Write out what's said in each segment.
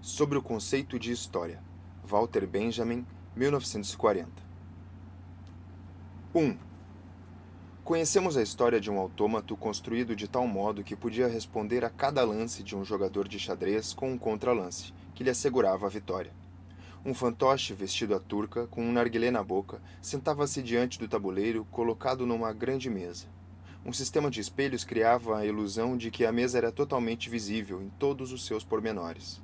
Sobre o conceito de história. Walter Benjamin, 1940. 1. Conhecemos a história de um autômato construído de tal modo que podia responder a cada lance de um jogador de xadrez com um contralance, que lhe assegurava a vitória. Um fantoche vestido à turca, com um narguilé na boca, sentava-se diante do tabuleiro, colocado numa grande mesa. Um sistema de espelhos criava a ilusão de que a mesa era totalmente visível em todos os seus pormenores.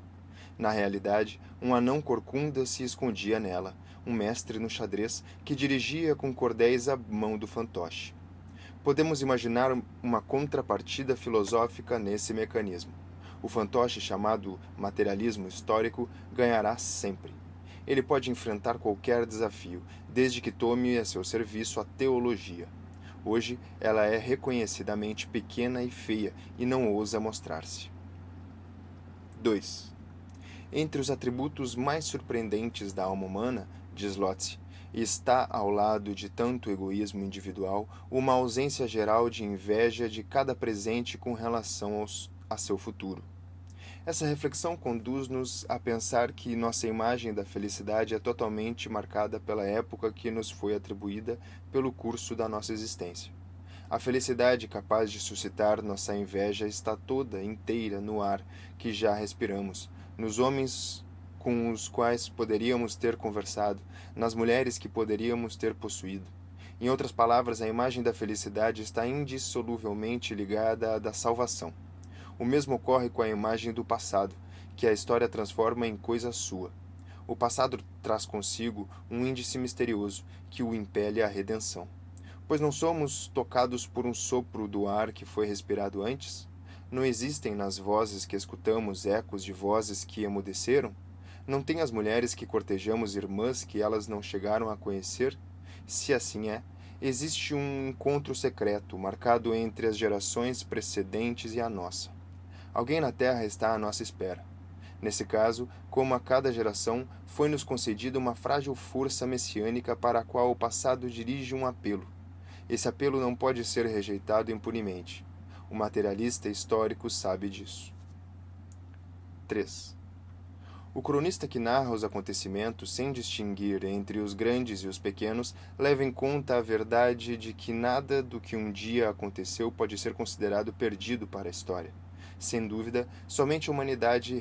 Na realidade, um anão corcunda se escondia nela, um mestre no xadrez que dirigia com cordéis a mão do fantoche. Podemos imaginar uma contrapartida filosófica nesse mecanismo. O fantoche, chamado materialismo histórico, ganhará sempre. Ele pode enfrentar qualquer desafio, desde que tome a seu serviço a teologia. Hoje, ela é reconhecidamente pequena e feia e não ousa mostrar-se. 2. Entre os atributos mais surpreendentes da alma humana, diz Lotze, está, ao lado de tanto egoísmo individual, uma ausência geral de inveja de cada presente com relação a seu futuro. Essa reflexão conduz-nos a pensar que nossa imagem da felicidade é totalmente marcada pela época que nos foi atribuída pelo curso da nossa existência. A felicidade capaz de suscitar nossa inveja está toda inteira no ar que já respiramos, nos homens com os quais poderíamos ter conversado, nas mulheres que poderíamos ter possuído. Em outras palavras, a imagem da felicidade está indissoluvelmente ligada à da salvação. O mesmo ocorre com a imagem do passado, que a história transforma em coisa sua. O passado traz consigo um índice misterioso que o impele à redenção. Pois não somos tocados por um sopro do ar que foi respirado antes? Não existem nas vozes que escutamos ecos de vozes que emudeceram? Não tem as mulheres que cortejamos irmãs que elas não chegaram a conhecer? Se assim é, existe um encontro secreto marcado entre as gerações precedentes e a nossa. Alguém na Terra está à nossa espera. Nesse caso, como a cada geração, foi-nos concedida uma frágil força messiânica para a qual o passado dirige um apelo. Esse apelo não pode ser rejeitado impunemente. O materialista histórico sabe disso. 3. O cronista que narra os acontecimentos sem distinguir entre os grandes e os pequenos leva em conta a verdade de que nada do que um dia aconteceu pode ser considerado perdido para a história. Sem dúvida, somente a humanidade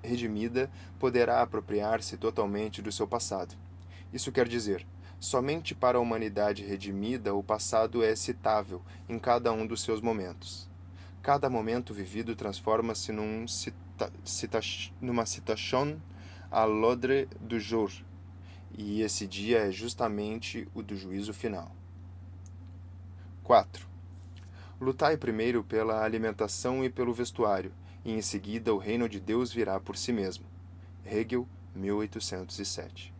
redimida poderá apropriar-se totalmente do seu passado. Isso quer dizer, somente para a humanidade redimida o passado é citável em cada um dos seus momentos. Cada momento vivido transforma-se numa citation à l'ordre du jour, e esse dia é justamente o do juízo final. 4. Lutai primeiro pela alimentação e pelo vestuário, e em seguida o reino de Deus virá por si mesmo. Hegel, 1807.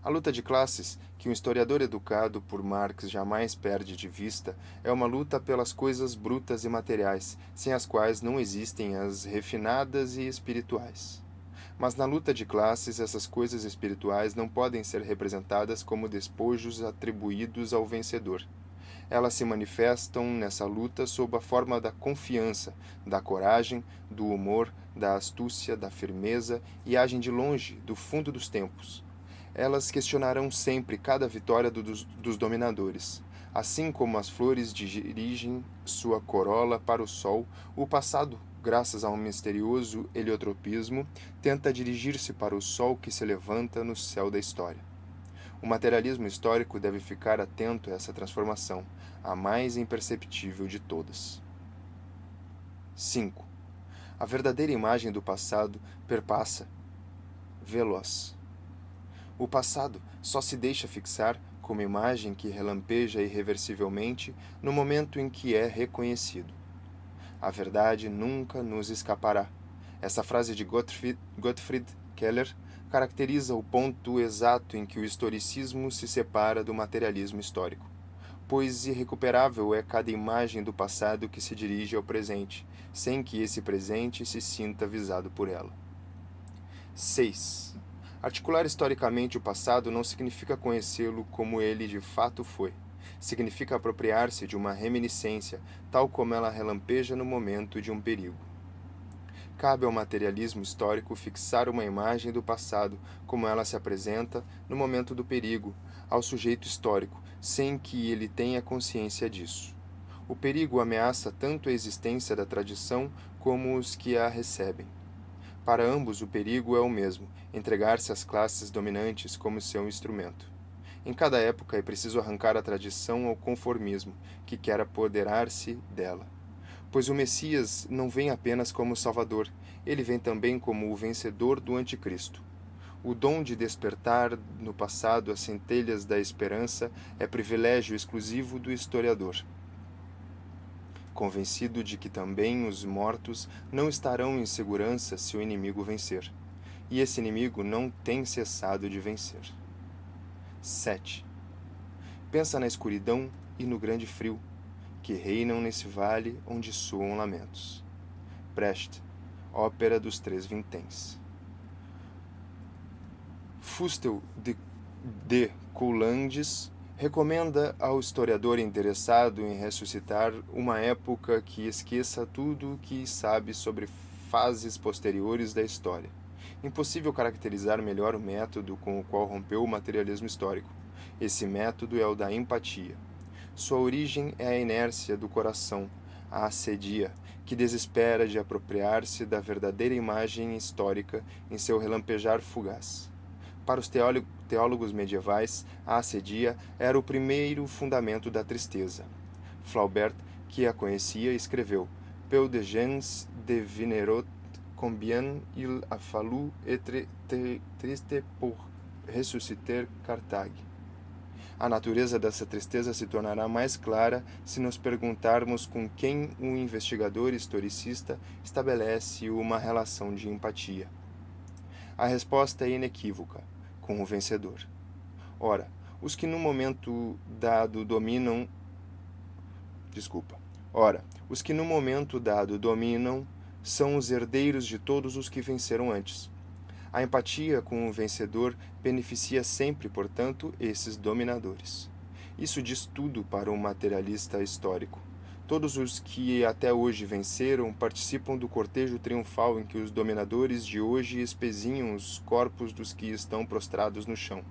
A luta de classes, que um historiador educado por Marx jamais perde de vista, é uma luta pelas coisas brutas e materiais, sem as quais não existem as refinadas e espirituais. Mas na luta de classes, essas coisas espirituais não podem ser representadas como despojos atribuídos ao vencedor. Elas se manifestam nessa luta sob a forma da confiança, da coragem, do humor, da astúcia, da firmeza e agem de longe, do fundo dos tempos. Elas questionarão sempre cada vitória dos dominadores. Assim como as flores dirigem sua corola para o sol, o passado, graças a um misterioso heliotropismo, tenta dirigir-se para o sol que se levanta no céu da história. O materialismo histórico deve ficar atento a essa transformação, a mais imperceptível de todas. 5. A verdadeira imagem do passado perpassa, veloz. O passado só se deixa fixar como imagem que relampeja irreversivelmente no momento em que é reconhecido. A verdade nunca nos escapará. Essa frase de Gottfried Keller caracteriza o ponto exato em que o historicismo se separa do materialismo histórico, pois irrecuperável é cada imagem do passado que se dirige ao presente, sem que esse presente se sinta visado por ela. 6. Articular historicamente o passado não significa conhecê-lo como ele de fato foi. Significa apropriar-se de uma reminiscência, tal como ela relampeja no momento de um perigo. cabe ao materialismo histórico fixar uma imagem do passado, como ela se apresenta no momento do perigo, ao sujeito histórico, sem que ele tenha consciência disso. O perigo ameaça tanto a existência da tradição como os que a recebem. Para ambos, o perigo é o mesmo, entregar-se às classes dominantes como seu instrumento. Em cada época é preciso arrancar a tradição ao conformismo, que quer apoderar-se dela. Pois o Messias não vem apenas como Salvador, ele vem também como o vencedor do Anticristo. O dom de despertar no passado as centelhas da esperança é privilégio exclusivo do historiador, convencido de que também os mortos não estarão em segurança se o inimigo vencer. E esse inimigo não tem cessado de vencer. 7. Pensa na escuridão e no grande frio, que reinam nesse vale onde soam lamentos. Brecht, Ópera dos Três Vinténs. Fustel de Coulanges recomenda ao historiador interessado em ressuscitar uma época que esqueça tudo o que sabe sobre fases posteriores da história. Impossível caracterizar melhor o método com o qual rompeu o materialismo histórico. Esse método é o da empatia. Sua origem é a inércia do coração, a ascedia, que desespera de apropriar-se da verdadeira imagem histórica em seu relampejar fugaz. Para os teólogos medievais, a ascedia era o primeiro fundamento da tristeza. Flaubert, que a conhecia, escreveu: Peu de gens devineront combien il a fallu être triste pour ressusciter Carthage. A natureza dessa tristeza se tornará mais clara se nos perguntarmos com quem o investigador historicista estabelece uma relação de empatia. A resposta é inequívoca, com o vencedor. Ora, os que no momento dado dominam são os herdeiros de todos os que venceram antes. A empatia com o vencedor beneficia sempre, portanto, esses dominadores. Isso diz tudo para um materialista histórico. Todos os que até hoje venceram participam do cortejo triunfal em que os dominadores de hoje espezinham os corpos dos que estão prostrados no chão.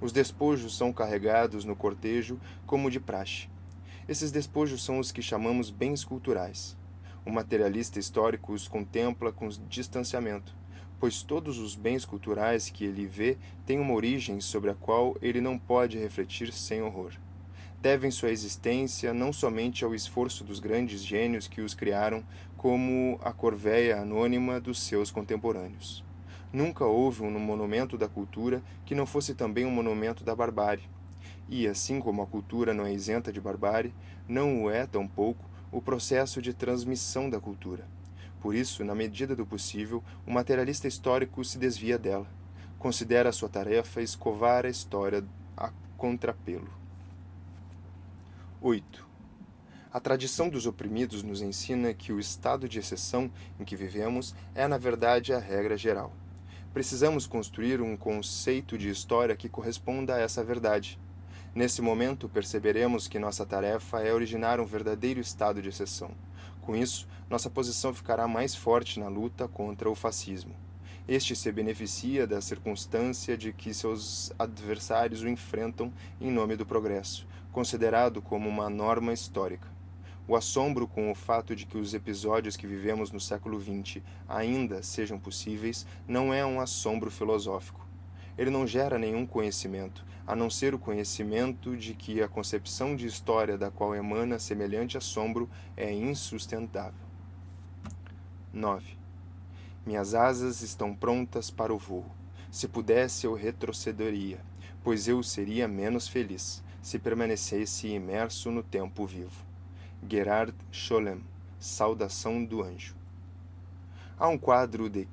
Os despojos são carregados no cortejo como de praxe. Esses despojos são os que chamamos bens culturais. O materialista histórico os contempla com distanciamento, pois todos os bens culturais que ele vê têm uma origem sobre a qual ele não pode refletir sem horror. Devem sua existência não somente ao esforço dos grandes gênios que os criaram, como a corvéia anônima dos seus contemporâneos. Nunca houve um monumento da cultura que não fosse também um monumento da barbárie. E, assim como a cultura não é isenta de barbárie, não o é, tampouco, o processo de transmissão da cultura. Por isso, na medida do possível, o materialista histórico se desvia dela. Considera sua tarefa escovar a história a contrapelo. 8. A tradição dos oprimidos nos ensina que o estado de exceção em que vivemos é, na verdade, a regra geral. Precisamos construir um conceito de história que corresponda a essa verdade. Nesse momento, perceberemos que nossa tarefa é originar um verdadeiro estado de exceção. Com isso, nossa posição ficará mais forte na luta contra o fascismo. Este se beneficia da circunstância de que seus adversários o enfrentam em nome do progresso, considerado como uma norma histórica. O assombro com o fato de que os episódios que vivemos no século XX ainda sejam possíveis não é um assombro filosófico. Ele não gera nenhum conhecimento, a não ser o conhecimento de que a concepção de história da qual emana semelhante assombro é insustentável. 9. Minhas asas estão prontas para o voo. Se pudesse, eu retrocederia, pois eu seria menos feliz se permanecesse imerso no tempo vivo. Gerard Scholem, Saudação do Anjo. Há um quadro de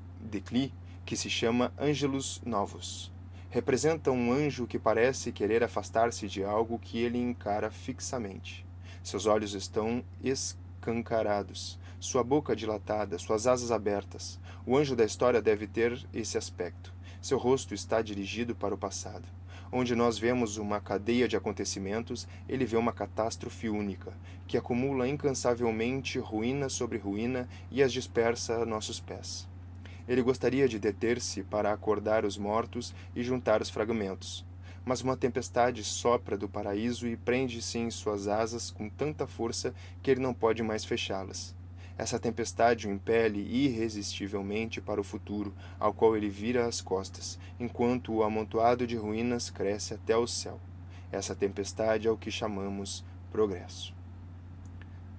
Klee que se chama Ângelos Novos. Representa um anjo que parece querer afastar-se de algo que ele encara fixamente. Seus olhos estão escancarados, sua boca dilatada, suas asas abertas. O anjo da história deve ter esse aspecto. Seu rosto está dirigido para o passado. Onde nós vemos uma cadeia de acontecimentos, ele vê uma catástrofe única, que acumula incansavelmente ruína sobre ruína e as dispersa a nossos pés. Ele gostaria de deter-se para acordar os mortos e juntar os fragmentos. Mas uma tempestade sopra do paraíso e prende-se em suas asas com tanta força que ele não pode mais fechá-las. Essa tempestade o impele irresistivelmente para o futuro, ao qual ele vira as costas, enquanto o amontoado de ruínas cresce até o céu. Essa tempestade é o que chamamos progresso.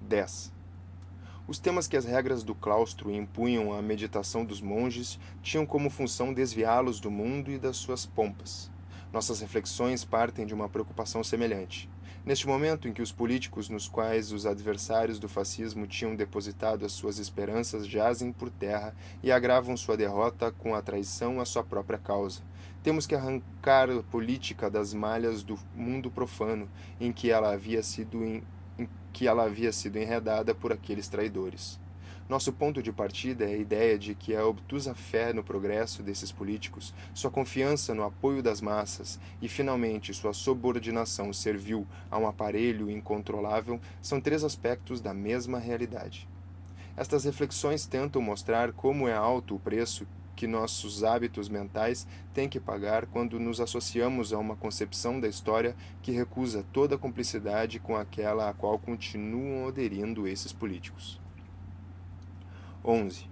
10. Os temas que as regras do claustro impunham à meditação dos monges tinham como função desviá-los do mundo e das suas pompas. Nossas reflexões partem de uma preocupação semelhante. Neste momento em que os políticos nos quais os adversários do fascismo tinham depositado as suas esperanças jazem por terra e agravam sua derrota com a traição à sua própria causa, temos que arrancar a política das malhas do mundo profano em que ela havia sido enredada por aqueles traidores. Nosso ponto de partida é a ideia de que a obtusa fé no progresso desses políticos, sua confiança no apoio das massas e, finalmente, sua subordinação servil a um aparelho incontrolável são três aspectos da mesma realidade. Estas reflexões tentam mostrar como é alto o preço que nossos hábitos mentais têm que pagar quando nos associamos a uma concepção da história que recusa toda cumplicidade com aquela a qual continuam aderindo esses políticos. 11.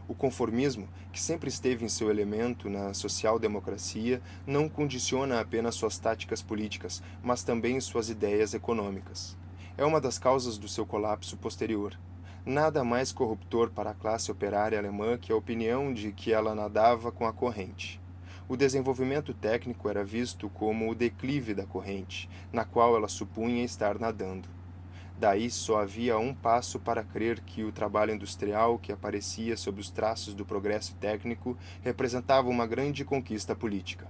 O conformismo, que sempre esteve em seu elemento na social-democracia, não condiciona apenas suas táticas políticas, mas também suas ideias econômicas. É uma das causas do seu colapso posterior. Nada mais corruptor para a classe operária alemã que a opinião de que ela nadava com a corrente. O desenvolvimento técnico era visto como o declive da corrente, na qual ela supunha estar nadando. Daí só havia um passo para crer que o trabalho industrial que aparecia sob os traços do progresso técnico representava uma grande conquista política.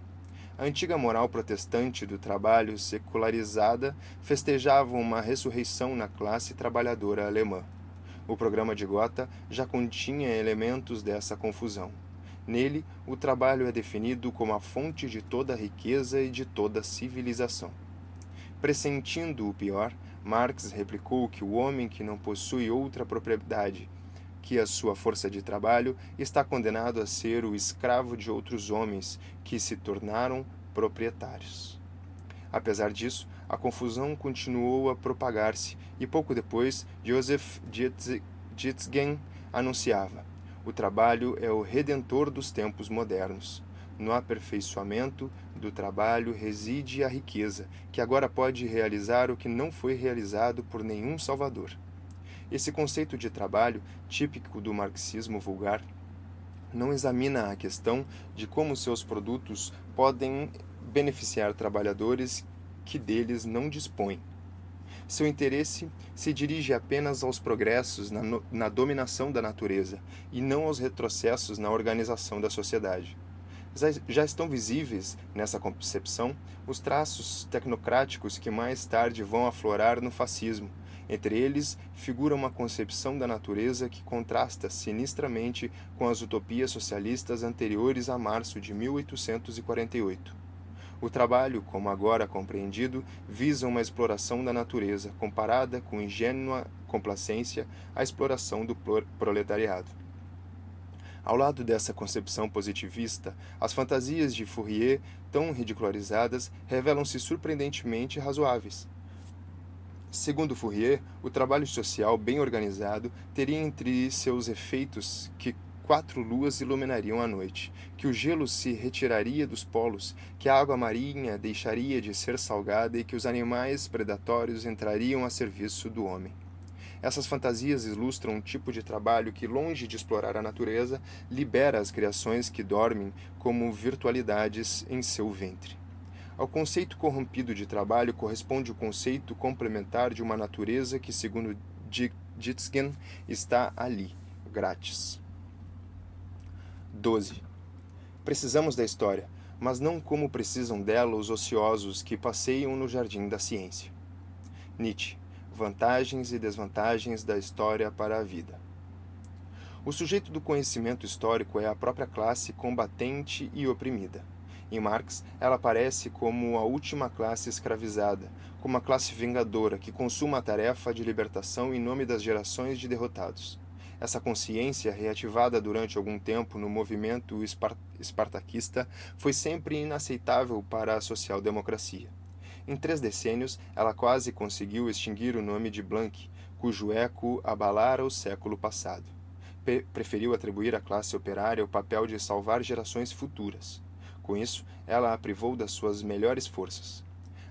A antiga moral protestante do trabalho secularizada festejava uma ressurreição na classe trabalhadora alemã. O programa de Gotha já continha elementos dessa confusão. Nele, o trabalho é definido como a fonte de toda a riqueza e de toda a civilização. Pressentindo o pior, Marx replicou que o homem que não possui outra propriedade que a sua força de trabalho está condenado a ser o escravo de outros homens que se tornaram proprietários. Apesar disso, a confusão continuou a propagar-se e pouco depois Joseph Dietzgen anunciava: o trabalho é o redentor dos tempos modernos. No aperfeiçoamento do trabalho reside a riqueza, que agora pode realizar o que não foi realizado por nenhum salvador. Esse conceito de trabalho, típico do marxismo vulgar, não examina a questão de como seus produtos podem beneficiar trabalhadores que deles não dispõem. Seu interesse se dirige apenas aos progressos na dominação da natureza e não aos retrocessos na organização da sociedade. Já estão visíveis, nessa concepção, os traços tecnocráticos que mais tarde vão aflorar no fascismo. Entre eles, figura uma concepção da natureza que contrasta sinistramente com as utopias socialistas anteriores a março de 1848. O trabalho, como agora compreendido, visa uma exploração da natureza, comparada com ingênua complacência à exploração do proletariado. Ao lado dessa concepção positivista, as fantasias de Fourier, tão ridicularizadas, revelam-se surpreendentemente razoáveis. Segundo Fourier, o trabalho social bem organizado teria entre seus efeitos que 4 luas iluminariam a noite, que o gelo se retiraria dos polos, que a água marinha deixaria de ser salgada e que os animais predatórios entrariam a serviço do homem. Essas fantasias ilustram um tipo de trabalho que, longe de explorar a natureza, libera as criações que dormem como virtualidades em seu ventre. Ao conceito corrompido de trabalho corresponde o conceito complementar de uma natureza que, segundo Dietzgen, está ali, grátis. 12. Precisamos da história, mas não como precisam dela os ociosos que passeiam no jardim da ciência. Nietzsche. Vantagens e desvantagens da história para a vida. O sujeito do conhecimento histórico é a própria classe combatente e oprimida. Em Marx, ela aparece como a última classe escravizada, como a classe vingadora que consuma a tarefa de libertação em nome das gerações de derrotados. Essa consciência, reativada durante algum tempo no movimento espartaquista, foi sempre inaceitável para a social-democracia. Em 3 decênios, ela quase conseguiu extinguir o nome de Blanc, cujo eco abalara o século passado. Preferiu atribuir à classe operária o papel de salvar gerações futuras. Com isso, ela a privou das suas melhores forças.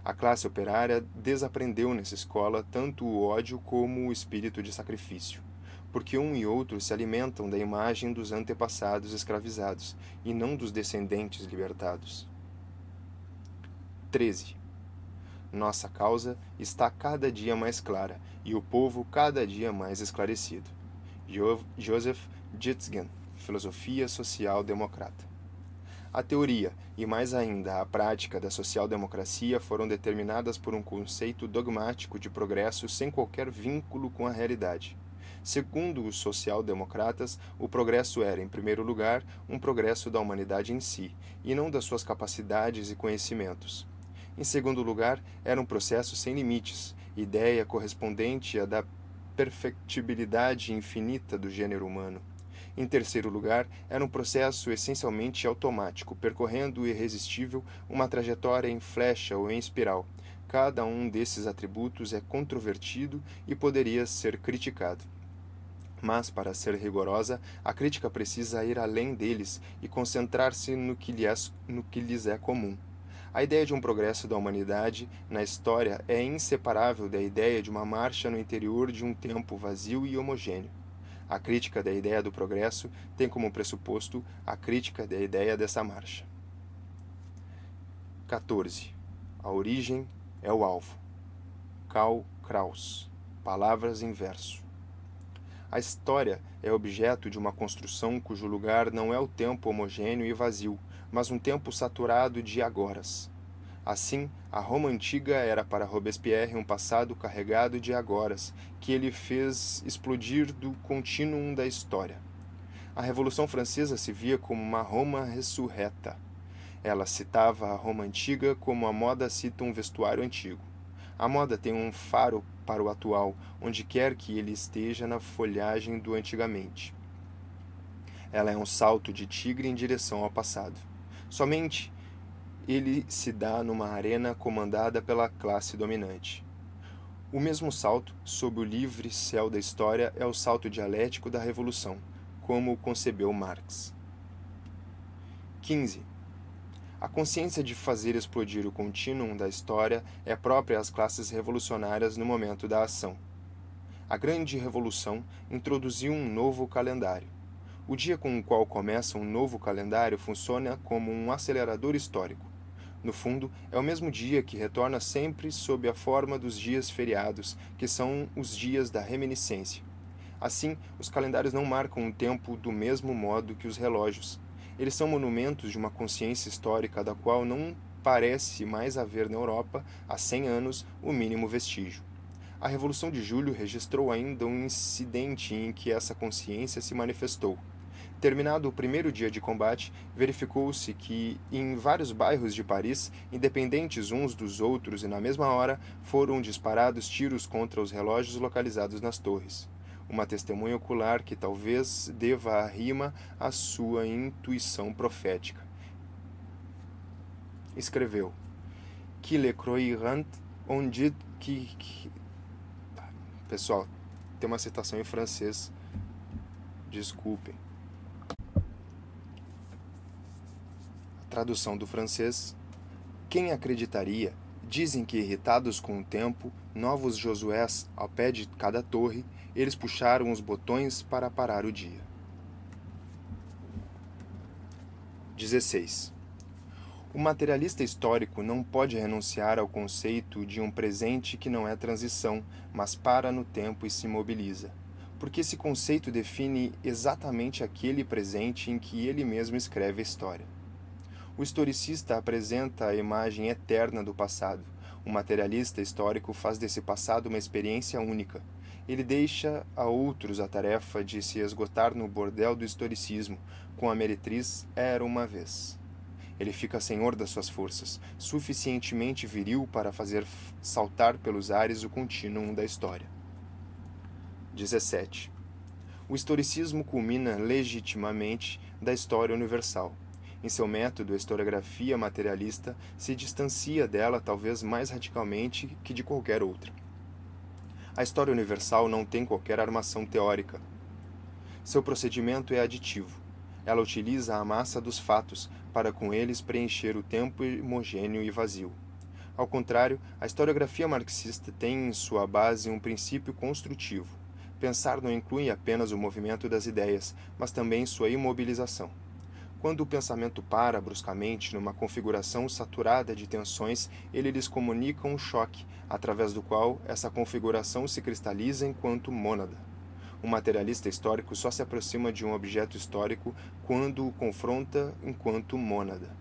A classe operária desaprendeu nessa escola tanto o ódio como o espírito de sacrifício, porque um e outro se alimentam da imagem dos antepassados escravizados e não dos descendentes libertados. 13. Nossa causa está cada dia mais clara e o povo cada dia mais esclarecido. Joseph Jitzgen, Filosofia Social Democrata. A teoria, e mais ainda a prática da social-democracia foram determinadas por um conceito dogmático de progresso sem qualquer vínculo com a realidade. Segundo os social-democratas, o progresso era, em primeiro lugar, um progresso da humanidade em si, e não das suas capacidades e conhecimentos. Em segundo lugar, era um processo sem limites, ideia correspondente à da perfectibilidade infinita do gênero humano. Em terceiro lugar, era um processo essencialmente automático, percorrendo irresistível uma trajetória em flecha ou em espiral. Cada um desses atributos é controvertido e poderia ser criticado. Mas, para ser rigorosa, a crítica precisa ir além deles e concentrar-se no que lhes é comum. A ideia de um progresso da humanidade na história é inseparável da ideia de uma marcha no interior de um tempo vazio e homogêneo. A crítica da ideia do progresso tem como pressuposto a crítica da ideia dessa marcha. 14. A origem é o alvo. Karl Kraus. Palavras em verso. A história é objeto de uma construção cujo lugar não é o tempo homogêneo e vazio, mas um tempo saturado de agoras. Assim, a Roma antiga era para Robespierre um passado carregado de agoras, que ele fez explodir do contínuo da história. A Revolução Francesa se via como uma Roma ressurreta. Ela citava a Roma antiga como a moda cita um vestuário antigo. A moda tem um faro para o atual, onde quer que ele esteja na folhagem do antigamente. Ela é um salto de tigre em direção ao passado. Somente ele se dá numa arena comandada pela classe dominante. O mesmo salto, sob o livre céu da história, é o salto dialético da revolução, como o concebeu Marx. 15. A consciência de fazer explodir o contínuo da história é própria às classes revolucionárias no momento da ação. A grande revolução introduziu um novo calendário. O dia com o qual começa um novo calendário funciona como um acelerador histórico. No fundo, é o mesmo dia que retorna sempre sob a forma dos dias feriados, que são os dias da reminiscência. Assim, os calendários não marcam o tempo do mesmo modo que os relógios. Eles são monumentos de uma consciência histórica da qual não parece mais haver na Europa, há 100 anos, o mínimo vestígio. A Revolução de Julho registrou ainda um incidente em que essa consciência se manifestou. Terminado o primeiro dia de combate, verificou-se que, em vários bairros de Paris, independentes uns dos outros e na mesma hora, foram disparados tiros contra os relógios localizados nas torres. Uma testemunha ocular que talvez deva a rima à sua intuição profética. Escreveu: "Qui le croirant on dit que..." Pessoal, tem uma citação em francês. Desculpem. Tradução do francês: quem acreditaria? Dizem que, irritados com o tempo, novos Josués, ao pé de cada torre, eles puxaram os botões para parar o dia. 16. O materialista histórico não pode renunciar ao conceito de um presente que não é transição, mas para no tempo e se mobiliza, porque esse conceito define exatamente aquele presente em que ele mesmo escreve a história. O historicista apresenta a imagem eterna do passado. O materialista histórico faz desse passado uma experiência única. Ele deixa a outros a tarefa de se esgotar no bordel do historicismo, com a meretriz Era uma vez. Ele fica senhor das suas forças, suficientemente viril para fazer saltar pelos ares o contínuo da história. 17. O historicismo culmina legitimamente da história universal. Em seu método, a historiografia materialista se distancia dela talvez mais radicalmente que de qualquer outra. A história universal não tem qualquer armação teórica. Seu procedimento é aditivo. Ela utiliza a massa dos fatos para com eles preencher o tempo homogêneo e vazio. Ao contrário, a historiografia marxista tem em sua base um princípio construtivo. Pensar não inclui apenas o movimento das ideias, mas também sua imobilização. Quando o pensamento para bruscamente numa configuração saturada de tensões, ele lhes comunica um choque, através do qual essa configuração se cristaliza enquanto mônada. Um materialista histórico só se aproxima de um objeto histórico quando o confronta enquanto mônada.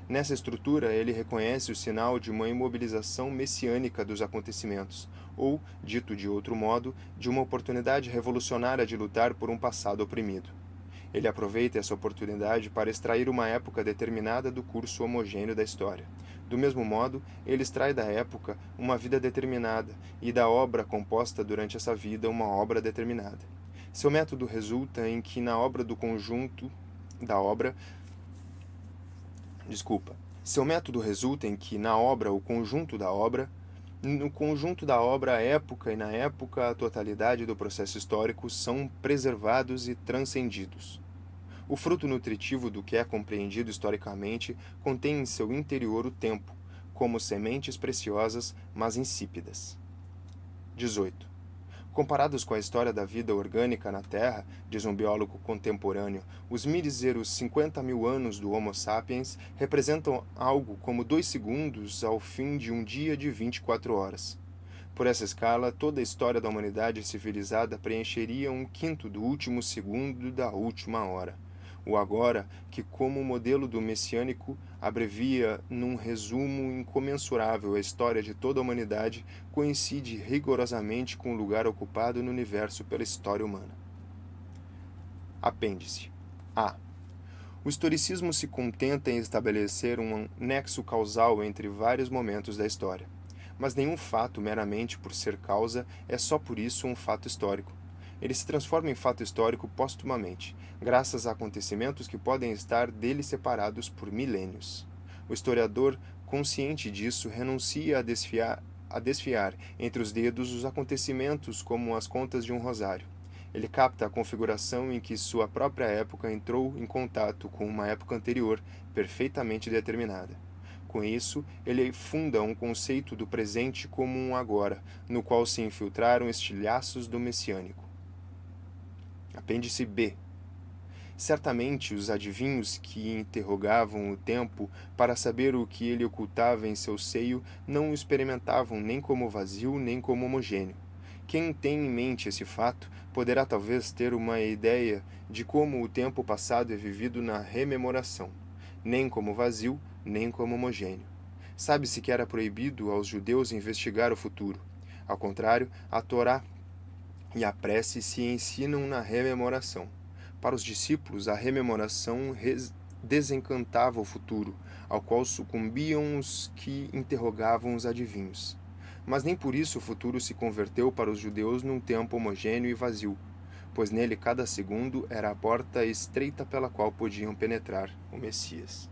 Nessa estrutura, ele reconhece o sinal de uma imobilização messiânica dos acontecimentos, ou, dito de outro modo, de uma oportunidade revolucionária de lutar por um passado oprimido. Ele aproveita essa oportunidade para extrair uma época determinada do curso homogêneo da história. Do mesmo modo, ele extrai da época uma vida determinada e da obra composta durante essa vida uma obra determinada. Seu método resulta em que na obra do conjunto da obra Seu método resulta em que, na obra, o conjunto da obra, no conjunto da obra, a época e, na época, a totalidade do processo histórico são preservados e transcendidos. O fruto nutritivo do que é compreendido historicamente contém em seu interior o tempo, como sementes preciosas, mas insípidas. 18. Comparados com a história da vida orgânica na Terra, diz um biólogo contemporâneo, os míseros 50.000 anos do Homo sapiens representam algo como 2 segundos ao fim de um dia de 24 horas. Por essa escala, toda a história da humanidade civilizada preencheria 1/5 do último segundo da última hora. O agora, que como modelo do messiânico abrevia num resumo incomensurável a história de toda a humanidade, coincide rigorosamente com o lugar ocupado no universo pela história humana. Apêndice A. O historicismo se contenta em estabelecer um nexo causal entre vários momentos da história. Mas nenhum fato, meramente por ser causa, é só por isso um fato histórico. Ele se transforma em fato histórico póstumamente, graças a acontecimentos que podem estar dele separados por milênios. O historiador, consciente disso, renuncia a desfiar entre os dedos os acontecimentos como as contas de um rosário. Ele capta a configuração em que sua própria época entrou em contato com uma época anterior, perfeitamente determinada. Com isso, ele funda um conceito do presente como um agora, no qual se infiltraram estilhaços do messiânico. Apêndice B. Certamente os adivinhos que interrogavam o tempo para saber o que ele ocultava em seu seio não o experimentavam nem como vazio nem como homogêneo. Quem tem em mente esse fato poderá talvez ter uma ideia de como o tempo passado é vivido na rememoração, nem como vazio, nem como homogêneo. Sabe-se que era proibido aos judeus investigar o futuro. Ao contrário, a Torá e a prece se ensinam na rememoração. Para os discípulos, a rememoração desencantava o futuro, ao qual sucumbiam os que interrogavam os adivinhos. Mas nem por isso o futuro se converteu para os judeus num tempo homogêneo e vazio, pois nele cada segundo era a porta estreita pela qual podiam penetrar o Messias.